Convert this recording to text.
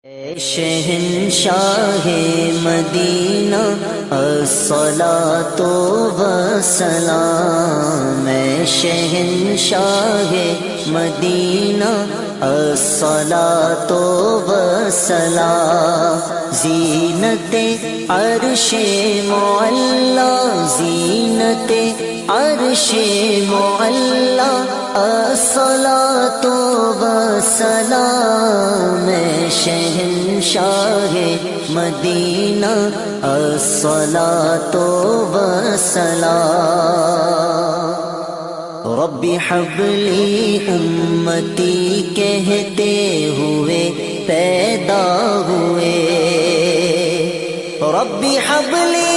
اے شہنشاہ مدینہ الصلاۃ والسلام، اے شہنشاہ مدینہ الصلاۃ والسلام، زینت عرش معلا، زینت عرش معلا، الصلاۃ والسلام، اے شہنشاہ مدینہ الصلاۃ والسلام۔ ربی حبلی امتی کہتے ہوئے پیدا ہوئے، ربی حبلی